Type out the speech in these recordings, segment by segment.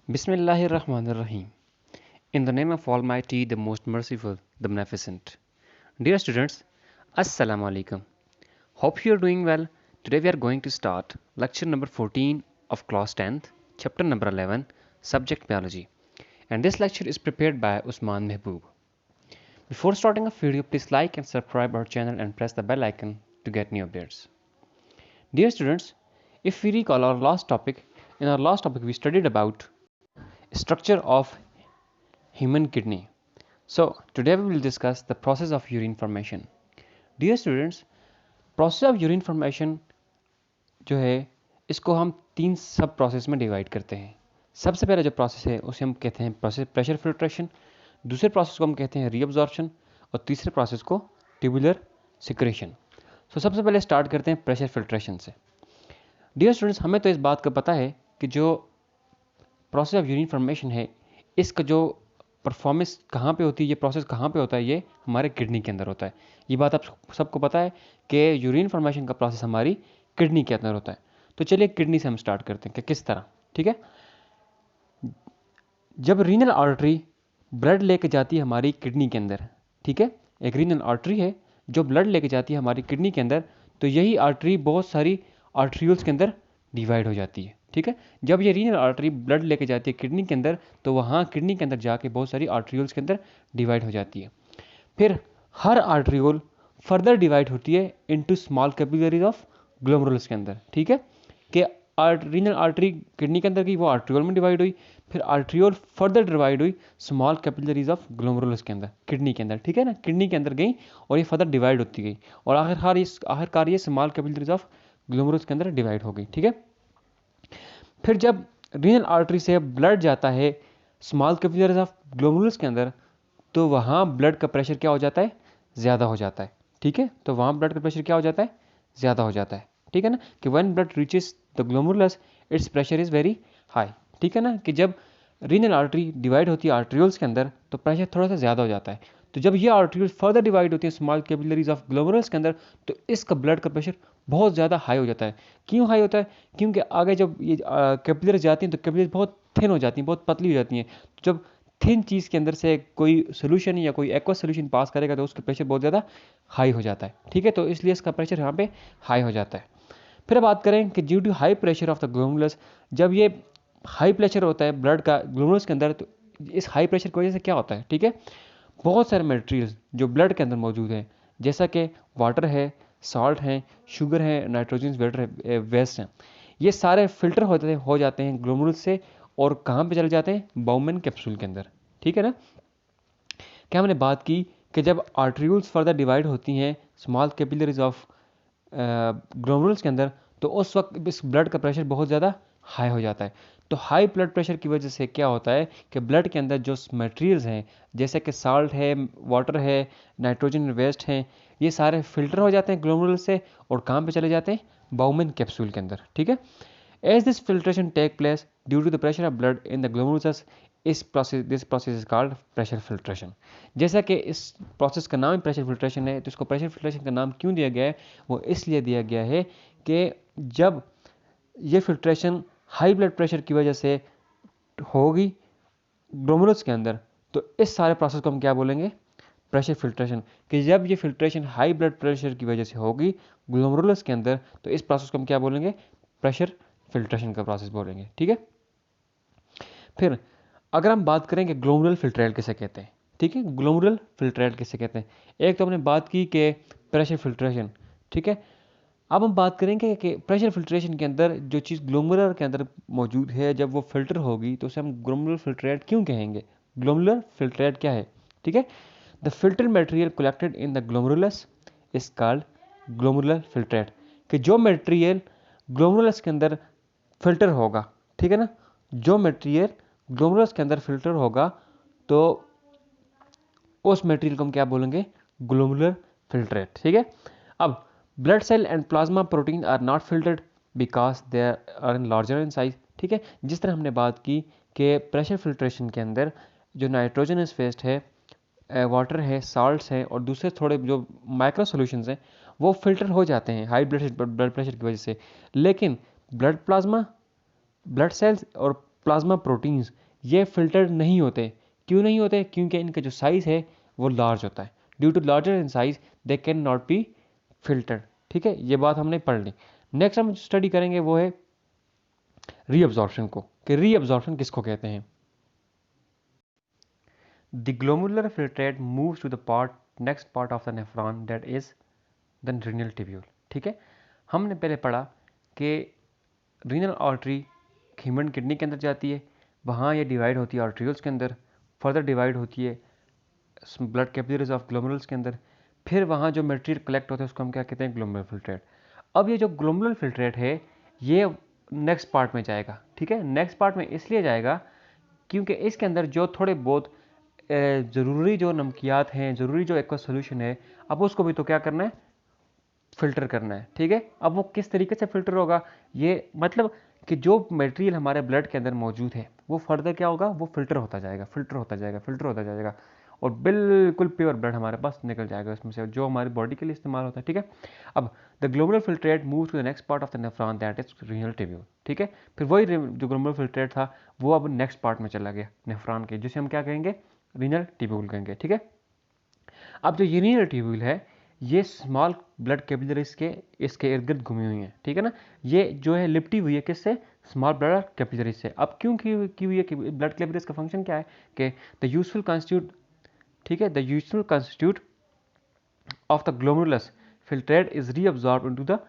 Bismillahirrahmanirrahim. In the name of Almighty, the most merciful, the beneficent. Dear students, Assalamu alaikum. Hope you are doing well. Today we are going to start lecture number 14 of class 10th, chapter number 11, subject biology. And this lecture is prepared by Usman Mehboob. Before starting a video, please like and subscribe our channel and press the bell icon to get new updates. Dear students, if we recall our last topic, in our last topic we studied about structure of human kidney. So today we will discuss the process of urine formation. Dear students, process of urine formation जो है इसको हम 3 सब process में divide करते हैं. सबसे पहला जो प्रोसेस है उसे हम कहते हैं प्रोसेस प्रेशर फिल्ट्रेशन, दूसरे प्रोसेस को हम कहते हैं रीअब्जॉर्प्शन और तीसरे प्रोसेस को ट्यूबुलर सिक्रेशन. सो सबसे पहले स्टार्ट करते हैं प्रेशर फिल्ट्रेशन से. डियर स्टूडेंट्स, हमें तो इस बात का पता है कि जो प्रोसेस ऑफ यूरिन फॉर्मेशन है इसका जो परफॉर्मेंस कहाँ पे होती है, ये प्रोसेस कहाँ पे होता है, ये हमारे किडनी के अंदर होता है. ये बात आप सबको पता है कि यूरिन फॉर्मेशन का प्रोसेस हमारी किडनी के अंदर होता है. तो चलिए किडनी से हम स्टार्ट करते हैं कि किस तरह. ठीक है, जब रीनल आर्टरी ब्लड लेके जाती है हमारी किडनी के अंदर, ठीक है, एक रीनल आर्टरी है जो ब्लड लेके जाती है हमारी किडनी के अंदर, तो यही आर्टरी बहुत सारी आर्ट्रियोल्स के अंदर डिवाइड हो जाती है. ठीक है, जब ये रीनल आर्टरी ब्लड लेके जाती है किडनी के अंदर तो वहाँ किडनी के अंदर जाके बहुत सारी आर्ट्रियोल्स के अंदर डिवाइड हो जाती है. फिर हर आर्ट्रियोल फर्दर डिवाइड होती है into small capillaries of glomerulus के अंदर. ठीक है, कि रीनल आर्टरी किडनी के अंदर की वो आर्ट्रियोल में डिवाइड हुई, फिर आर्ट्रियोल फर्दर डिवाइड हुई स्मॉल कैपिलरीज ऑफ ग्लोमेरुलस के अंदर किडनी के अंदर. ठीक है ना, किडनी के अंदर गई और ये फर्दर डिवाइड होती गई और आखिरकार ये स्मॉल कैपिलरीज ऑफ ग्लोमेरुलस के अंदर डिवाइड हो गई. ठीक है, फिर जब रीनल आर्टरी से ब्लड जाता है स्मॉल कैपिलरीज ऑफ ग्लोमेरुलस के अंदर तो वहाँ ब्लड का प्रेशर क्या हो जाता है, ज़्यादा हो जाता है. ठीक है, तो वहाँ ब्लड का प्रेशर क्या हो जाता है, ज़्यादा हो जाता है. ठीक है ना, कि when blood reaches the glomerulus it's pressure is very high. ठीक है ना, कि जब रीनल आर्टरी डिवाइड होती है आर्ट्रियोल्स के अंदर तो प्रेशर थोड़ा सा ज़्यादा हो जाता है. तो जब ये आर्ट्रियोल्स फर्दर डिवाइड होती है स्मॉल कैपिलरीज ऑफ ग्लोमेरुलस के अंदर तो इसका ब्लड का प्रेशर बहुत ज़्यादा हाई हो जाता है. क्यों हाई होता है, क्योंकि आगे जब ये कैपिलरीज जाती हैं तो कैपिलरीज बहुत थिन हो जाती हैं, बहुत पतली हो जाती हैं. तो जब थिन चीज़ के अंदर से कोई सोल्यूशन या कोई एक्वा सोल्यूशन पास करेगा तो उसका प्रेशर बहुत ज़्यादा हाई हो जाता है. ठीक है, तो इसलिए इसका प्रेशर यहाँ पे हाई हो जाता है. फिर बात करें कि due to high pressure of the glomerulus, जब ये हाई प्रेशर होता है ब्लड का ग्लोमेरुलस के अंदर तो इस हाई प्रेशर की वजह से क्या होता है, ठीक है, बहुत सारे मटेरियल्स जो ब्लड के अंदर मौजूद हैं जैसा कि वाटर है, सॉल्ट है, शुगर है, नाइट्रोजन वाटर वेस्ट हैं, ये सारे फिल्टर हो जाते हैं ग्लोमेरुलस से और कहाँ पे चले जाते हैं, बाउमैन कैप्सूल के अंदर. ठीक है ना, क्या हमने बात की कि जब आर्ट्रियोल्स फर्दर डिवाइड होती हैं स्मॉल कैपिलरीज ऑफ ग्लोमेरुलस के अंदर तो उस वक्त इस ब्लड का प्रेशर बहुत ज़्यादा हाई हो जाता है. तो हाई ब्लड प्रेशर की वजह से क्या होता है कि ब्लड के अंदर जो मटेरियल्स हैं जैसे कि साल्ट है, वाटर है, नाइट्रोजन वेस्ट हैं, ये सारे फिल्टर हो जाते हैं ग्लोमेरुलस से और कहाँ पे चले जाते हैं, बाउमैन कैप्सूल के अंदर. ठीक है, as this filtration take place due to the pressure of blood in the glomerulus this process is called pressure filtration. जैसा कि इस प्रोसेस का नाम ही प्रेशर फिल्ट्रेशन है तो इसको प्रेशर फिल्ट्रेशन का नाम क्यों दिया गया है, वो इसलिए दिया गया है कि जब ये फिल्ट्रेशन हाई ब्लड प्रेशर की वजह से होगी ग्लोमेरुलस के अंदर तो इस सारे प्रोसेस को हम क्या बोलेंगे, प्रेशर फिल्ट्रेशन. कि जब ये फिल्ट्रेशन हाई ब्लड प्रेशर की वजह से होगी ग्लोमेरुलस के अंदर तो इस प्रोसेस को हम क्या बोलेंगे, प्रेशर फिल्ट्रेशन का प्रोसेस बोलेंगे. ठीक है, फिर अगर हम बात करें कि ग्लोमेरुलर फिल्ट्रेट किसे कहते हैं, ठीक है, ग्लोमेरुलर फिल्ट्रेट किसे कहते हैं, एक तो हमने बात की कि प्रेशर फिल्ट्रेशन. ठीक है, अब हम बात करेंगे कि प्रेशर फिल्ट्रेशन के अंदर जो चीज़ ग्लोमेरुलर के अंदर मौजूद है जब वो फिल्टर होगी तो उसे हम ग्लोमेरुलर फिल्ट्रेट क्यों कहेंगे. ग्लोमेरुलर फिल्ट्रेट क्या है, ठीक है, the filter material collected in the glomerulus is called glomerular filtrate. कि जो मटेरियल ग्लोमेरुलस के अंदर फिल्टर होगा, ठीक है ना, जो मटेरियल ग्लोमेरुलस के अंदर फिल्टर होगा तो उस मटेरियल को हम क्या बोलेंगे, ग्लोमेरुलर फिल्ट्रेट. ठीक है, अब blood cell and plasma protein are not filtered because they are in larger in size. ठीक है, जिस तरह हमने बात की कि प्रेशर फिल्ट्रेशन के अंदर जो नाइट्रोजनस वेस्ट है, वाटर है, साल्ट्स हैं और दूसरे थोड़े जो माइक्रो सोल्यूशंस हैं वो फिल्टर हो जाते हैं हाई ब्लड प्रेशर की वजह से, लेकिन ब्लड प्लाज्मा, ब्लड सेल्स और प्लाज्मा प्रोटीन्स ये फिल्टर नहीं होते। क्यों नहीं होते? क्योंकि इनका जो साइज़ है वो लार्ज होता है। Due to larger in size they can not be filtered. ठीक है, ये बात हमने पढ़ ली। नेक्स्ट हम स्टडी करेंगे वो है रीअब्जॉर्प्शन को, कि रीअब्जॉर्प्शन किसको कहते हैं। The glomerular filtrate moves to the part next part of the nephron that is the renal tubule. ठीक है, हमने पहले पढ़ा कि रीनल आर्टरी ह्यूमन किडनी के अंदर जाती है, वहाँ ये डिवाइड होती है आर्ट्रियोल्स के अंदर, फर्दर डिवाइड होती है ब्लड कैपिलरीज ऑफ ग्लोमेरुल्स के अंदर, फिर वहाँ जो मटेरियल कलेक्ट होता है उसको हम क्या कहते हैं? Glomerular filtrate. अब ये जो ग्लोमेरुलर फिल्ट्रेट है ये नेक्स्ट पार्ट में जाएगा। ठीक है, नेक्स्ट पार्ट में इसलिए जाएगा क्योंकि इसके अंदर जो थोड़े बहुत ज़रूरी जो नमकियात हैं, ज़रूरी जो एक्वा सोल्यूशन है, अब उसको भी तो क्या करना है? फिल्टर करना है। ठीक है, अब वो किस तरीके से फिल्टर होगा? ये मतलब कि जो मटेरियल हमारे ब्लड के अंदर मौजूद है वो फर्दर क्या होगा? वो फिल्टर होता जाएगा, फिल्टर होता जाएगा, फिल्टर होता जाएगा, और बिल्कुल प्योर ब्लड हमारे पास निकल जाएगा उसमें से, जो हमारी बॉडी के लिए इस्तेमाल होता है। ठीक है, अब the glomerular filtrate move to the next part of the nephron that is renal tubule. ठीक है, फिर वही जो ग्लोमेरुलर फिल्ट्रेट था वो अब नेक्स्ट पार्ट में चला गया नेफ्रॉन के, जिसे हम क्या कहेंगे? रीनल ट्यूब्यूल कहेंगे। ठीक है, अब जो ये रीनल ट्यूब्यूल है ये स्मॉल ब्लड कैपिलरीज के इसके इर्द गिर्द घूमी हुई है। ठीक है ना, ये जो है लिपटी हुई है किससे? स्मॉल ब्लड कैपिलरीज से। अब क्यों की हुई है? कि ब्लड कैपिलरीज का फंक्शन क्या है? कि द यूजफुल कॉन्स्टिट्यूट, ठीक है, the useful constitute of the glomerulus filtrate is reabsorb into the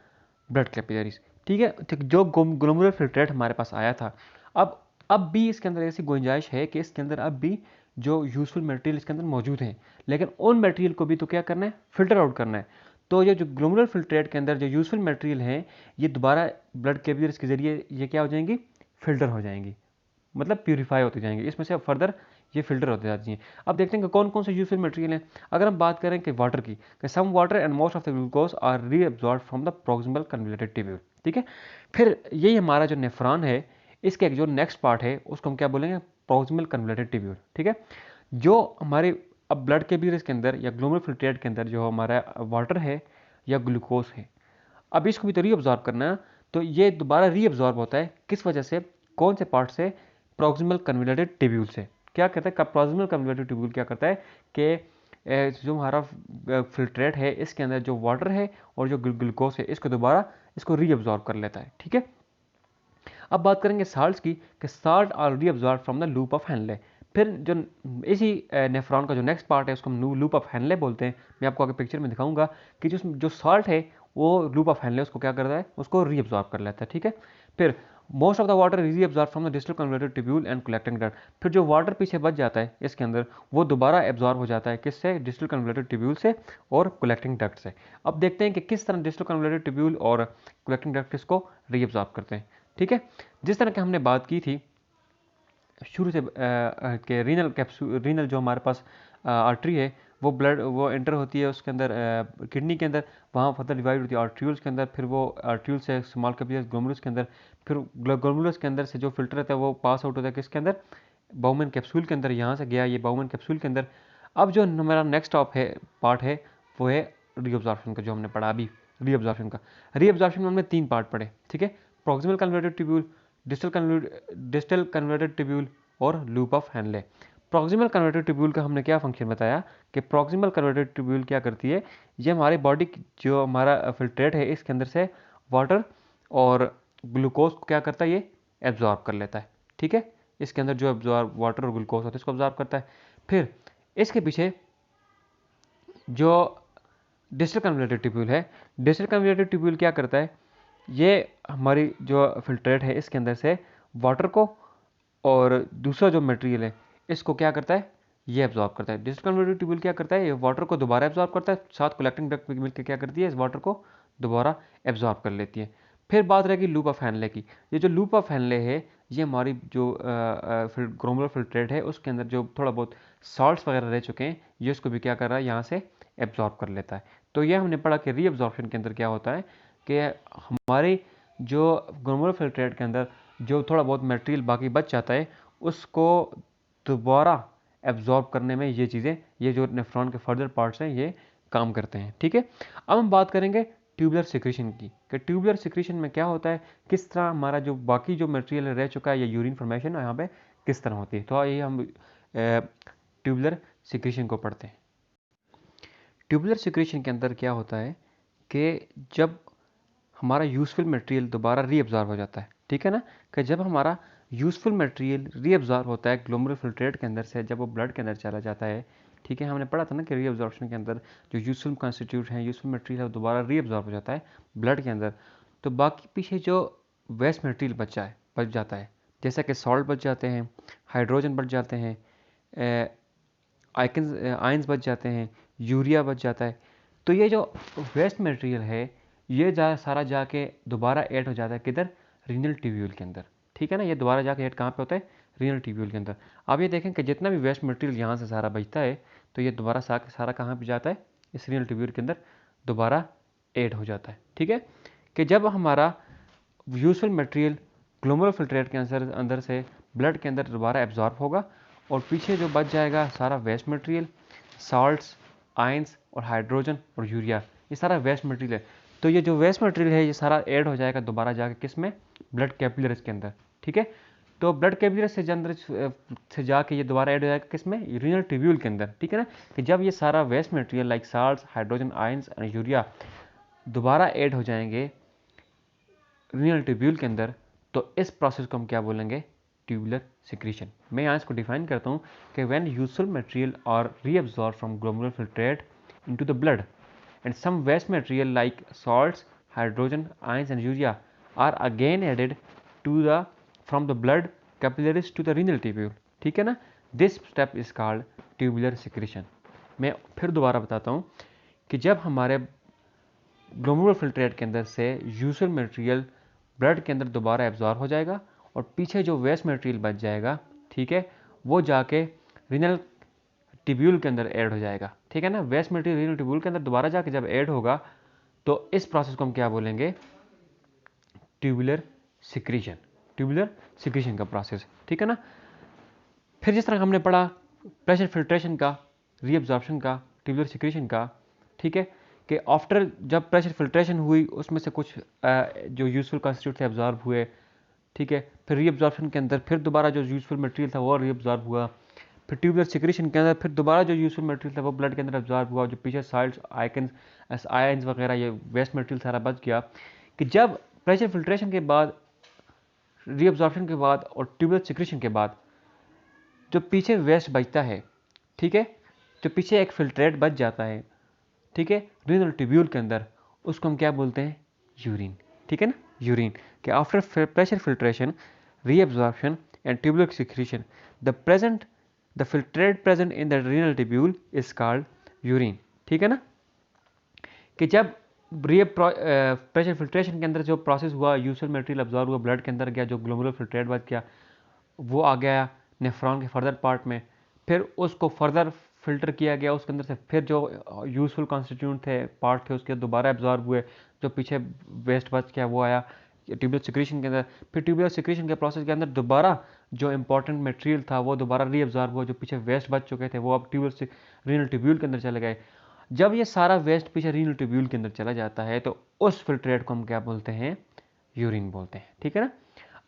blood capillaries. ठीक है, तो जो ग्लोमेरुलर फिल्ट्रेट हमारे पास आया था, अब भी इसके अंदर ऐसी गुंजाइश है कि इसके अंदर अब भी जो यूजफुल मटेरियल इसके अंदर मौजूद हैं, लेकिन उन मटेरियल को भी तो क्या करना है? फिल्टर आउट करना है। तो ये जो ग्लोमेरुलर फिल्ट्रेट के अंदर जो यूजफुल मटेरियल हैं ये दोबारा ब्लड कैपिलरीज के जरिए ये क्या हो जाएंगी? फिल्टर हो जाएंगी, मतलब प्यूरीफाई होती जाएंगी, इसमें से फर्दर ये फिल्टर होते जाती हैं। अब देखते हैं कि कौन कौन से यूजफुल मटेरियल हैं। अगर हम बात करें कि वाटर की, कि some water and most of the glucose are reabsorbed from the proximal convoluted tubule. ठीक है, फिर यही हमारा जो नेफ्रॉन है इसके जो नेक्स्ट पार्ट है उसको हम क्या बोलेंगे? Proximal convoluted tubule. ठीक है, जो हमारे अब ब्लड कैपिलरीज के अंदर या ग्लोमेरुलर फिल्ट्रेट के अंदर जो हमारा वाटर है या ग्लूकोज है, अब इसको भी तो रीअब्सॉर्ब करना है। तो ये दोबारा रीअब्सॉर्ब होता है किस वजह से? कौन से पार्ट से? प्रॉक्सिमल कन्वोल्यूटेड ट्यूब्यूल से। क्या करता है? प्रॉक्सिमल कन्वोल्यूटेड ट्यूब्यूल क्या करता है कि जो हमारा फिल्ट्रेट है इसके अंदर जो वाटर है और जो ग्लूकोज है इसको दोबारा इसको रीअब्सॉर्ब कर लेता है। ठीक है, अब बात करेंगे साल्ट्स की, कि salt are reabsorb from the loop of Henle. फिर जो इसी नेफ्रॉन का जो नेक्स्ट पार्ट है उसको हम लूप ऑफ हेनले बोलते हैं। मैं आपको आगे पिक्चर में दिखाऊंगा कि जो साल्ट है वो लूप ऑफ हेनले उसको क्या करता है? उसको रीअब्सॉर्ब कर लेता है। ठीक है, फिर most of the water is reabsorb from the distal convoluted tubule and collecting duct. फिर जो वाटर पीछे बच जाता है इसके अंदर वो दोबारा एब्जॉर्ब हो जाता है किससे? डिस्टल कन्वोल्यूटेड ट्यूब्यूल से और कलेक्टिंग डक्ट से। अब देखते हैं कि किस तरह डिस्टल कन्वोल्यूटेड ट्यूब्यूल और कलेक्टिंग डक्ट इसको रीअब्सॉर्ब करते हैं। ठीक है, जिस तरह की हमने बात की थी शुरू से कि रीनल जो हमारे पास आर्टरी है वो ब्लड वो एंटर होती है उसके अंदर किडनी के अंदर, वहाँ फर्दर डिवाइड होती है आर्ट्रियूल्स के अंदर, फिर वो आर्ट्रियूल से स्मॉल कैपिलरीज ग्लोमेरुलस के अंदर, फिर ग्लोमेरुलस के अंदर से जो फिल्टर रहता है वो पास आउट होता है किसके अंदर? बाउमन कैप्सूल के अंदर। यहाँ से गया ये बाउमन कैप्सूल के अंदर। अब जो हमारा नेक्स्ट स्टॉप है पार्ट है वो है रीअब्जॉर्प्शन का, जो हमने पढ़ा अभी रीअब्जॉर्प्शन का। रीअब्जॉर्प्शन में हमने 3 पार्ट पढ़े। ठीक है, proximal convoluted tubule, distal convoluted tubule और loop of Henle. Proximal converted tubule का हमने क्या फंक्शन बताया कि प्रॉक्सिमल कन्वर्टेड ट्यूब्यूल क्या करती है? ये हमारी बॉडी जो हमारा फिल्ट्रेट है इसके अंदर से वाटर और ग्लूकोज को क्या करता है? ये एब्जॉर्ब कर लेता है। ठीक है, इसके अंदर जो एब्जॉर्ब वाटर और ग्लूकोज होता है इसको एब्जॉर्ब करता है। फिर इसके पीछे जो डिस्टल कन्वोल्यूटेड ट्यूब्यूल है, डिस्टल कन्वोल्यूटेड ट्यूब्यूल क्या करता है? ये हमारी जो फिल्ट्रेट है इसके अंदर से वाटर को और दूसरा जो मटेरियल है इसको क्या करता है? ये एब्जॉर्ब करता है। डिस्टल कन्वोल्यूटेड ट्यूब्यूल क्या करता है? ये वाटर को दोबारा एब्जॉर्ब करता है, साथ कलेक्टिंग डक्ट मिलकर क्या करती है? इस वाटर को दोबारा एब्जॉर्ब कर लेती है। फिर बात रहेगी लूप ऑफ हेनले की। ये जो लूप ऑफ हेनले है ये हमारी जो ग्लोमेरुलर फिल्ट्रेट है उसके अंदर जो थोड़ा बहुत सॉल्ट्स वगैरह रह चुके हैं ये उसको भी क्या कर रहा है? यहाँ से एब्जॉर्ब कर लेता है। तो ये हमने पढ़ा कि रीअब्जॉर्प्शन के अंदर क्या होता है कि हमारे जो ग्लोमेरुलर फिल्ट्रेट के अंदर जो थोड़ा बहुत मटेरियल बाकी बच जाता है उसको दोबारा एब्जॉर्ब करने में ये जो नेफ्रॉन के फर्दर पार्ट्स हैं ये काम करते हैं। ठीक है, अब हम बात करेंगे ट्यूबुलर सिक्रीशन की, कि ट्यूबुलर सिक्रीशन में क्या होता है, किस तरह हमारा जो बाकी जो मटेरियल रह चुका है या यूरिन फॉर्मेशन यहाँ पे किस तरह होती है। तो ये हम ट्यूबुलर सिक्रीशन को पढ़ते हैं। ट्यूबुलर सिक्रीशन के अंदर क्या होता है कि जब हमारा यूज़फुल मटेरियल दोबारा रीअब्जॉर्ब हो जाता है, ठीक है ना, कि जब हमारा यूज़फुल मटेरियल रीअब्जॉर्ब होता है ग्लोमेरुलर फिल्ट्रेट के अंदर से, जब वो ब्लड के अंदर चला जाता है, ठीक है, हमने पढ़ा था ना कि रीअब्जॉर्प्शन के अंदर जो यूज़फुल कॉन्स्टिट्यूट हैं, यूज़फुल मटेरियल है, वो दोबारा रीअब्जॉर्ब हो जाता है ब्लड के अंदर। तो बाकी पीछे जो वेस्ट मटेरियल बच जाता है, जैसा कि सॉल्ट बच जाते हैं, हाइड्रोजन बच जाते हैं, आयंस बच जाते हैं, यूरिया बच जाता है। तो ये जो वेस्ट मटेरियल है ये सारा जाके दोबारा ऐड हो जाता है किधर, रीनल ट्यूब्यूल के अंदर, ठीक है ना। ये दोबारा जाके ऐड कहाँ पे होता है, रीनल ट्यूब्यूल के अंदर। अब ये देखें कि जितना भी वेस्ट मटेरियल यहाँ से सारा बचता है तो ये दोबारा सारा कहाँ पे जाता है, इस रीनल ट्यूब्यूल के अंदर दोबारा ऐड हो जाता है, ठीक है। कि जब हमारा यूजफुल मटेरियल ग्लोमेरुलर फिल्ट्रेट के अंदर से ब्लड के अंदर दोबारा एब्जॉर्ब होगा और पीछे जो बच जाएगा सारा वेस्ट मटेरियल, साल्ट्स, आयंस और हाइड्रोजन और यूरिया, ये सारा वेस्ट मटेरियल है। तो ये जो वेस्ट मटेरियल है ये सारा ऐड हो जाएगा दोबारा जाके किस में, ब्लड कैपिलरीज के अंदर, ठीक है। तो ब्लड कैपिलरीज से अंदर से जाके ये दोबारा ऐड हो जाएगा किस में, रीनल ट्यूब्यूल के अंदर, ठीक है ना। कि जब ये सारा waste material like salts, hydrogen, ions and urea दोबारा ऐड हो जाएंगे रीनल ट्यूब्यूल के अंदर, तो इस प्रोसेस को हम क्या बोलेंगे, ट्यूबुलर सिक्रीशन। मैं यहाँ इसको डिफाइन करता हूँ कि when useful material are reabsorb from glomerular filtrate into the blood and some waste material like salts, hydrogen, ions and urea are again added to the from the blood capillaries to the renal tubule, ठीक है ना। This step is called tubular secretion. मैं फिर दोबारा बताता हूँ कि जब हमारे ग्लोमेरुलर फिल्ट्रेट के अंदर से यूजुअल मटेरियल ब्लड के अंदर दोबारा एब्जॉर्ब हो जाएगा और पीछे जो वेस्ट मटेरियल बच जाएगा, ठीक है, वो जाके रीनल ट्यूब्यूल के अंदर ऐड हो जाएगा, ठीक है ना। वेस्ट मटेरियल रीनल ट्यूब्यूल के अंदर दोबारा जाके जब ऐड होगा तो इस प्रोसेस को हम क्या बोलेंगे, ट्यूबुलर सिक्रीशन। ट्यूबुलर सिक्रीशन का प्रोसेस, ठीक है ना। फिर जिस तरह हमने पढ़ा प्रेशर फिल्ट्रेशन का, रीअब्जॉर्प्शन का, ट्यूबुलर सिक्रीशन का, ठीक है, कि आफ्टर जब प्रेशर फिल्ट्रेशन हुई उसमें से कुछ जो यूजफुल कॉन्स्टिट्यूट थे एब्जॉर्ब हुए, ठीक है। फिर रीअब्जॉर्प्शन के अंदर फिर दोबारा जो यूजफुल मटेरियल था वो रीअब्जॉर्ब हुआ। फिर ट्यूबुलर सिक्रीशन के अंदर फिर दोबारा जो यूजफुल मटेरियल था वो ब्लड के अंदर एब्जॉर्ब हुआ, जो पीछे साल्ट्स, आयंस वगैरह ये वेस्ट मटेरियल सारा बच गया। कि जब प्रेशर फिल्ट्रेशन के बाद, रीअब्जॉर्प्शन के बाद और ट्यूबुलर सिक्रीशन के बाद जो पीछे वेस्ट बचता है, ठीक है, जो पीछे एक फिल्ट्रेट बच जाता है, ठीक है, रीनल ट्यूब्यूल के अंदर, उसको हम क्या बोलते हैं, यूरिन, ठीक है ना, यूरिन। कि after pressure filtration, reabsorption and tubular secretion the filtrate present in the renal tubule is called urine, ठीक है ना। कि जब प्रेशर फिल्ट्रेशन के अंदर जो प्रोसेस हुआ, यूजफुल मटेरियल अब्जॉर्ब हुआ, ब्लड के अंदर गया, जो ग्लोमेरुलर फिल्ट्रेट बच गया वो आ गया नेफ्रॉन के फर्दर पार्ट में, फिर उसको फर्दर फिल्टर किया गया, उसके अंदर से फिर जो यूजफुल कॉन्स्टिट्यूंट थे, पार्ट थे, उसके दोबारा एब्जॉर्ब हुए, जो पीछे वेस्ट बच गया वो आया ट्यूबुलर सिक्रीशन के अंदर। फिर ट्यूबुलर सिक्रीशन के प्रोसेस के अंदर दोबारा जो इंपॉर्टेंट मटेरियल था वो दोबारा रीअब्जॉर्ब हुआ, जो पीछे वेस्ट बच चुके थे वो अब रीनल ट्यूब्यूल के अंदर चले गए। जब ये सारा वेस्ट पीछे रीनल ट्यूब्यूल के अंदर चला जाता है तो उस फिल्ट्रेट को हम क्या बोलते हैं, यूरिन बोलते हैं, ठीक है ना।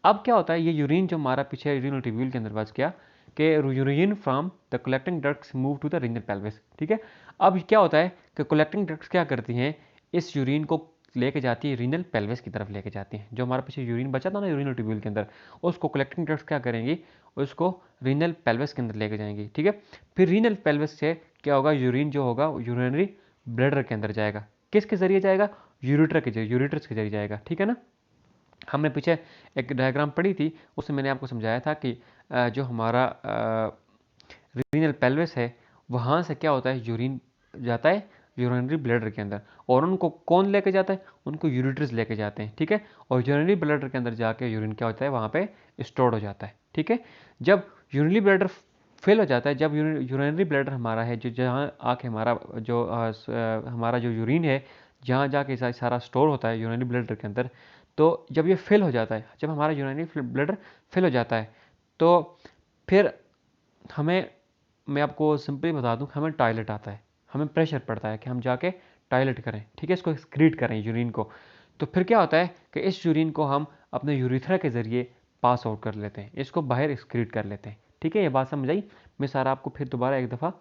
अब क्या होता है, ये यूरिन जो हमारा पीछे रीनल ट्यूब्यूल के अंदर बच गया, कि urine from the collecting ducts move to the renal pelvis, ठीक है। अब क्या होता है कि कलेक्टिंग डक्ट्स क्या करती हैं, इस यूरिन को लेके जाती है रीनल पेल्विस की तरफ लेके जाती हैं। जो हमारा पीछे यूरिन बचा था ना रीनल ट्यूब्यूल के अंदर, उसको कलेक्टिंग डक्ट्स क्या करेंगी, उसको रीनल पेल्विस के अंदर लेके जाएंगी, ठीक है। फिर रीनल पेल्विस से क्या होगा, यूरिन जो होगा यूरिनरी ब्लैडर के अंदर जाएगा। किसके जरिए जाएगा, यूरेटर्स के जरिए जाएगा, ठीक है ना। हमने पीछे एक डायग्राम पढ़ी थी, उसमें मैंने आपको समझाया था कि जो हमारा रीनल पेल्विस है वहाँ से क्या होता है, यूरिन जाता है यूरिनरी ब्लैडर के अंदर, और उनको कौन लेके जाता है, उनको यूरेटर्स लेके जाते हैं, ठीक है। और यूरिनरी ब्लैडर के अंदर जाके यूरिन क्या होता है, वहाँ पे स्टोर हो जाता है, ठीक है। जब यूरिनरी ब्लैडर फेल हो जाता है, जब यूरिनरी ब्लैडर हमारा है जो जहाँ आके हमारा जो यूरिन है जहाँ जाके सारा स्टोर होता है यूरिनरी ब्लैडर के अंदर, तो जब ये फेल हो जाता है, जब हमारा यूरिनरी ब्लैडर फेल हो जाता है तो फिर मैं आपको सिंपली बता दूं, हमें टॉयलेट आता है, हमें प्रेशर पड़ता है कि हम जाके टॉयलेट करें, ठीक है, इसको एक्सक्रीट करें यूरिन को, तो फिर क्या होता है कि इस यूरिन को हम अपने यूरिथ्रा के ज़रिए पास आउट कर लेते हैं, इसको बाहर एक्सक्रीट कर लेते हैं। ठीक है, ये बात समझ आई? मैं सारा आपको फिर दोबारा एक दफ़ा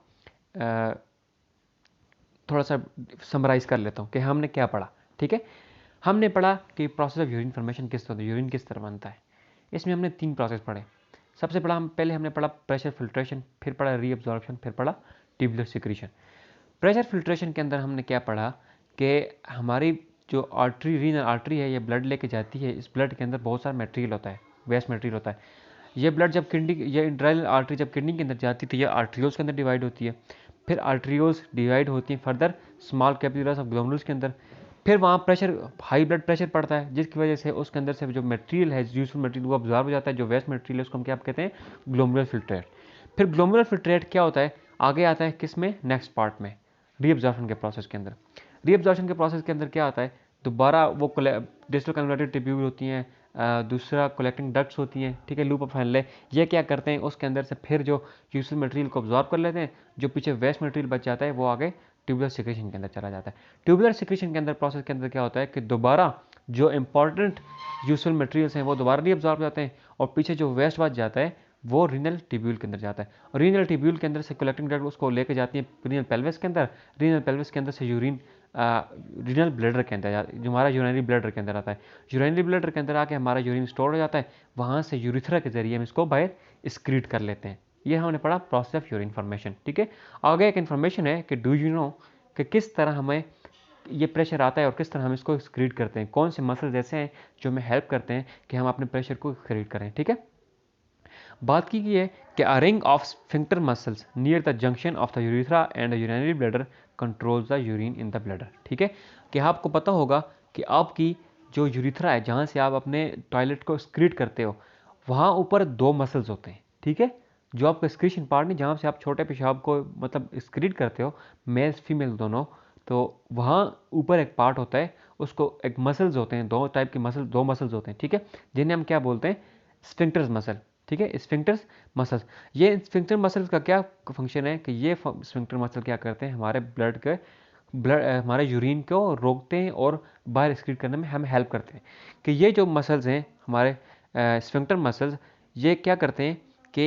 थोड़ा सा समराइज़ कर लेता हूँ कि हमने क्या पढ़ा। ठीक है, हमने पढ़ा कि प्रोसेस ऑफ यूरिन फॉर्मेशन किस तरह, यूरिन किस तरह बनता है। इसमें हमने 3 प्रोसेस पढ़े। सबसे पहले हमने पढ़ा प्रेशर फिल्ट्रेशन, फिर पढ़ा रीअब्जॉर्प्शन, फिर पढ़ा ट्यूबुलर सिक्रीशन। प्रेशर फिल्ट्रेशन के अंदर हमने क्या पढ़ा कि हमारी जो आर्टरी, रीनल आर्टरी है, ये ब्लड लेके जाती है, इस ब्लड के अंदर बहुत सारा मटेरियल होता है, वेस्ट मटेरियल होता है। ये ब्लड जब किडनी, ये रीनल आर्टरी जब किडनी के अंदर जाती है तो ये आर्ट्रियोल्स के अंदर डिवाइड होती है, फिर आर्ट्रियोल्स डिवाइड होती हैं फर्दर स्मॉल कैपिलरीज ऑफ ग्लोमेरुल्स के अंदर, फिर वहाँ प्रेशर, हाई ब्लड प्रेशर पड़ता है, जिसकी वजह से उसके अंदर से जो मटेरियल है, यूजफुल मटेरियल, वो अब्जॉर्ब हो जाता है, जो वेस्ट मटेरियल है उसको हम क्या कहते हैं, ग्लोमेरुलर फिल्ट्रेट। फिर ग्लोमेरुलर फिल्ट्रेट क्या होता है, आगे आता है किस में, नेक्स्ट पार्ट में, रीअब्जॉर्प्शन के प्रोसेस के अंदर। रीअब्जॉर्प्शन के प्रोसेस के अंदर क्या होता है, दोबारा वो डिस्टल कन्वर्टेड ट्यूब्यूल होती हैं, दूसरा कलेक्टिंग डक्ट्स होती हैं, ठीक है, लूप ऑफ हेनले, ये क्या करते हैं, उसके अंदर से फिर जो यूजफुल मटेरियल को अब्जॉर्ब कर लेते हैं, जो पीछे वेस्ट मटेरियल बच जाता है वो आगे ट्यूबुलर सिक्रीशन के अंदर चला जाता है। ट्यूबुलर सिक्रीशन के अंदर प्रोसेस के अंदर क्या होता है कि दोबारा जो इंपॉर्टेंट यूजफुल मटेरियल्स हैं वो दोबारा रीअब्जॉर्ब जाते हैं, और पीछे जो वेस्ट बच जाता है वो रीनल ट्यूब्यूल के अंदर जाता है, और रीनल ट्यूब्यूल के अंदर से कलेक्टिंग डक्ट उसको लेके जाती है रीनल पेल्विस के अंदर, रीनल पेल्विस के अंदर से यूरिन रीनल ब्लैडर के अंदर, जो हमारा यूरिनरी ब्लैडर के अंदर आता है, यूरिनरी ब्लैडर के अंदर आके हमारा यूरिन स्टोर हो जाता है, वहाँ से यूरिथ्रा के जरिए हम इसको बाहर एक्सक्रीट कर लेते हैं। ये हमने पढ़ा प्रोसेस ऑफ यूरिन फॉर्मेशन। ठीक है, आगे एक इन्फॉर्मेशन है कि डू यू नो कि किस तरह हमें ये प्रेशर आता है और किस तरह हम इसको एक्सक्रीट करते हैं, कौन से मसल्स ऐसे हैं जो हमें हेल्प करते हैं कि हम अपने प्रेशर को एक्सक्रीट करें। ठीक है, बात की गई है कि a ring of sphincter muscles near the junction of the urethra and the urinary bladder controls the urine in the bladder. ठीक है, कि आपको पता होगा कि आपकी जो यूरिथ्रा है, जहाँ से आप अपने टॉयलेट को एक्सक्रीट करते हो, वहाँ ऊपर 2 मसल्स होते हैं। ठीक है, जो आपका एक्सक्रीशन पार्ट नहीं, जहाँ से आप छोटे पेशाब को मतलब एक्सक्रीट करते हो, मेल फीमेल दोनों, तो वहाँ ऊपर एक पार्ट होता है, उसको एक मसल्स होते हैं, 2 टाइप के मसल, 2 मसल्स होते हैं। ठीक है, जिन्हें हम क्या बोलते हैं, स्फिंक्टर्स मसल। ठीक है, स्फिंक्टर्स मसल्स। ये स्फिंक्टर मसल्स का क्या फंक्शन है कि ये स्फिंक्टर मसल क्या करते हैं, हमारे हमारे यूरिन को रोकते हैं और बाहर एक्सक्रीट करने में हमें हेल्प करते हैं। कि ये जो मसल्स हैं हमारे स्फिंक्टर मसल्स, ये क्या करते हैं कि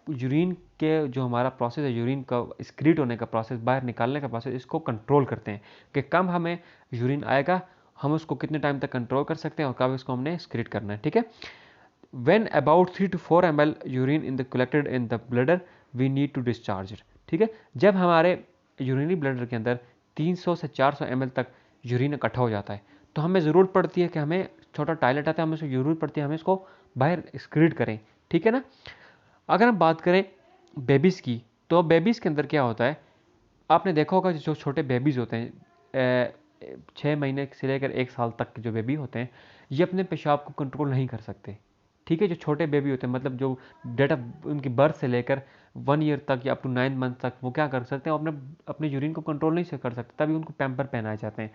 यूरिन के जो हमारा प्रोसेस है, यूरिन का एक्सक्रीट होने का प्रोसेस, बाहर निकालने का प्रोसेस, इसको कंट्रोल करते हैं कि कब हमें यूरिन आएगा, हम उसको कितने टाइम तक कंट्रोल कर सकते हैं और कब इसको हमने एक्सक्रीट करना है। ठीक है, when about 3 to 4 ml urine in the collected in the bladder we need to discharge it। ठीक है, जब हमारे यूरिनरी ब्लैडर के अंदर 300 से 400 ml तक यूरिन इकट्ठा हो जाता है, तो हमें ज़रूरत पड़ती है कि हमें छोटा टॉयलेट आता है, हमें उसको ज़रूरत पड़ती है हमें इसको बाहर एक्सक्रीट करें। ठीक है ना, अगर हम बात करें बेबीज़ की, तो बेबीज़ के अंदर क्या होता है, आपने देखा होगा जो छोटे बेबीज़ होते हैं 6 महीने से लेकर 1 साल तक के जो बेबी होते हैं, ये अपने पेशाब को कंट्रोल नहीं कर सकते। ठीक है, जो छोटे बेबी होते हैं, मतलब जो डेट ऑफ उनकी बर्थ से लेकर 1 ईयर तक या अप टू 9 मंथ तक, वो क्या कर सकते हैं, अपने अपने यूरिन को कंट्रोल नहीं कर सकते, तभी उनको पैम्पर पहनाए जाते हैं।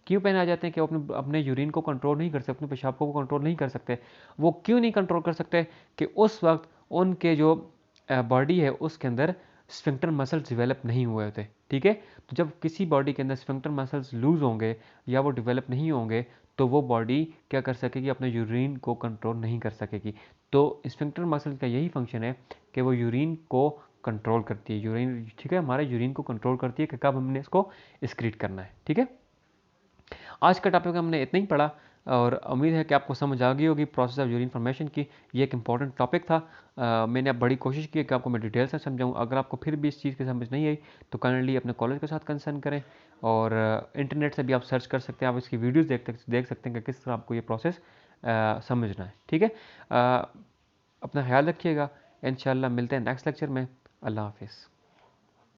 क्यों पहनाए जाते हैं कि वो अपने अपने यूरिन को कंट्रोल नहीं कर सकते, अपने पेशाब को कंट्रोल नहीं कर सकते। वो क्यों नहीं कंट्रोल कर सकते कि उस वक्त उनके जो बॉडी है उसके अंदर स्फिंक्टर मसल्स डेवलप नहीं हुए होते। ठीक है, तो जब किसी बॉडी के अंदर स्फिंक्टर मसल्स लूज होंगे या वो डेवलप नहीं होंगे, तो वो बॉडी क्या कर सकेगी, अपने यूरिन को कंट्रोल नहीं कर सकेगी। तो स्फिंक्टर मसल का यही फंक्शन है कि वो यूरिन को कंट्रोल करती है, यूरिन, ठीक है, हमारे यूरिन को कंट्रोल करती है कि कब हमने इसको एक्सक्रीट करना है। ठीक है, आज का टॉपिक हमने इतना ही पढ़ा और उम्मीद है कि आपको समझ आ गई होगी प्रोसेस ऑफ यूरिन फॉर्मेशन की। ये एक इंपॉर्टेंट टॉपिक था। मैंने अब बड़ी कोशिश की कि आपको मैं डिटेल से समझाऊँ। अगर आपको फिर भी इस चीज़ की समझ नहीं आई तो काइंडली अपने कॉलेज के साथ कंसर्न करें, और इंटरनेट से भी आप सर्च कर सकते हैं, आप इसकी वीडियोज़ देख सकते हैं कि किस तरह आपको ये प्रोसेस समझना है। ठीक है, अपना ख्याल रखिएगा, इंशाल्लाह मिलते हैं नेक्स्ट लेक्चर में। अल्लाह हाफिज़।